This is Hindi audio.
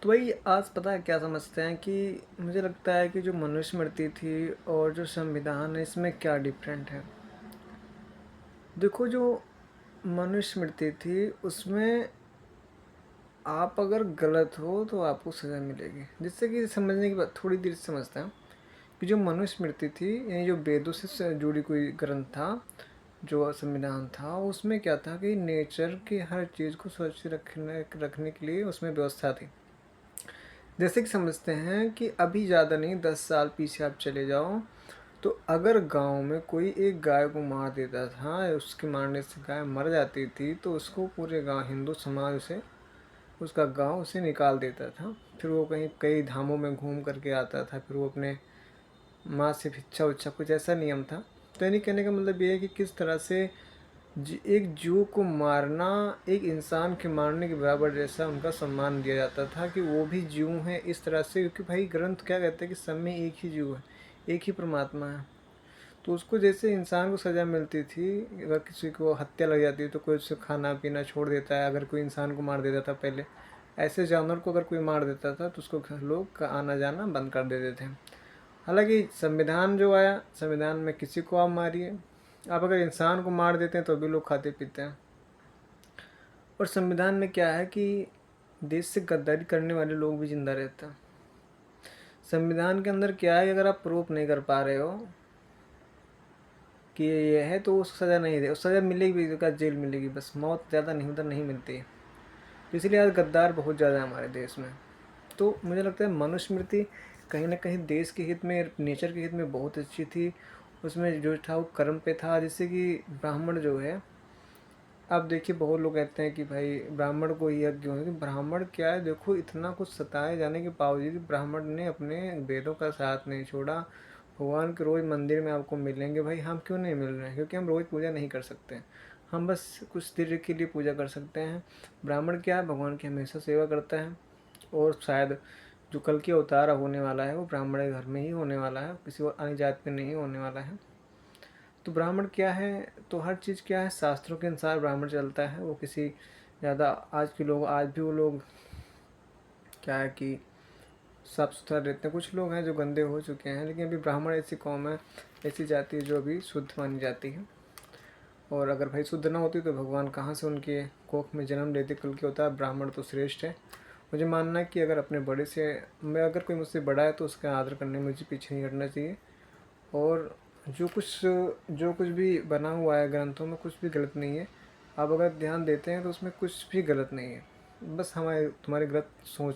तो वही आज पता है क्या समझते हैं कि मुझे लगता है कि जो मनुस्मृति थी और जो संविधान है इसमें क्या डिफरेंट है। देखो जो मनुस्मृति थी उसमें आप अगर गलत हो तो आपको सज़ा मिलेगी। जिससे कि समझने की बात थोड़ी देर से समझते हैं कि जो मनुस्मृति थी यानी जो वेदों से जुड़ी कोई ग्रंथ था, जो संविधान था, उसमें क्या था कि नेचर की हर चीज़ को सुरक्षित रखने के लिए उसमें व्यवस्था थी। जैसे कि समझते हैं कि अभी ज़्यादा नहीं 10 साल पीछे आप चले जाओ, तो अगर गांव में कोई एक गाय को मार देता था, उसके मारने से गाय मर जाती थी, तो उसको पूरे गांव हिंदू समाज से उसका गांव से निकाल देता था। फिर वो कहीं कई धामों में घूम करके आता था, फिर वो अपने माँ से भिक्षा उच्छा कुछ ऐसा नियम था। तो यानी कहने का मतलब ये है कि किस तरह से एक जीव को मारना एक इंसान के मारने के बराबर जैसा उनका सम्मान दिया जाता था कि वो भी जीव हैं इस तरह से। क्योंकि भाई ग्रंथ क्या कहते हैं कि सब में एक ही जीव है, एक ही परमात्मा है। तो उसको जैसे इंसान को सज़ा मिलती थी, अगर किसी को हत्या लग जाती है तो कोई उससे खाना पीना छोड़ देता है। अगर कोई इंसान को मार देता था पहले, ऐसे जानवर को अगर कोई मार देता था तो उसको लोग का आना जाना बंद कर देते थे। हालांकि संविधान जो आया, संविधान में किसी को आप मारिए, आप अगर इंसान को मार देते हैं तो भी लोग खाते पीते हैं। और संविधान में क्या है कि देश से गद्दारी करने वाले लोग भी जिंदा रहते हैं। संविधान के अंदर क्या है कि अगर आप प्रूफ नहीं कर पा रहे हो कि ये है तो उसको सज़ा नहीं दे, उस सज़ा मिलेगी भी, उसका जेल मिलेगी, बस मौत ज़्यादा नहीं, उधर नहीं मिलती है। तो इसलिए आज गद्दार बहुत ज़्यादा है हमारे देश में। तो मुझे लगता है मनुस्मृति कहीं ना कहीं देश के हित में, नेचर के हित में बहुत अच्छी थी। उसमें जो था वो कर्म पे था। जैसे कि ब्राह्मण जो है, अब देखिए बहुत लोग कहते हैं कि भाई ब्राह्मण को यज्ञ क्यों है, कि ब्राह्मण क्या है, देखो इतना कुछ सताए जाने के बावजूद ब्राह्मण ने अपने वेदों का साथ नहीं छोड़ा। भगवान के रोज़ मंदिर में आपको मिलेंगे। भाई हम क्यों नहीं मिल रहे हैं? क्योंकि हम रोज़ पूजा नहीं कर सकते हैं, हम बस कुछ देर के लिए पूजा कर सकते हैं। ब्राह्मण क्या है, भगवान की हमेशा सेवा करता है। और शायद जो कल की अवतार होने वाला है वो ब्राह्मण के घर में ही होने वाला है, किसी और अन्य जात में नहीं होने वाला है। तो ब्राह्मण क्या है, तो हर चीज़ क्या है, शास्त्रों के अनुसार ब्राह्मण चलता है। वो किसी ज़्यादा, आज के लोग, आज भी वो लोग क्या है कि साफ सुथरा रहते हैं। कुछ लोग हैं जो गंदे हो चुके हैं, लेकिन अभी ब्राह्मण ऐसी कौम है, ऐसी जाति है जो अभी शुद्ध मानी जाती है। और अगर भाई शुद्ध ना होती तो भगवान कहाँ से उनके कोख में जन्म लेते? कल के होता है ब्राह्मण तो श्रेष्ठ है। मुझे मानना है कि अगर अपने बड़े से, मैं अगर कोई मुझसे बड़ा है तो उसका आदर करने में मुझे पीछे नहीं हटना चाहिए। और जो कुछ भी बना हुआ है ग्रंथों में, कुछ भी गलत नहीं है। आप अगर ध्यान देते हैं तो उसमें कुछ भी गलत नहीं है, बस हमारे तुम्हारी गलत सोच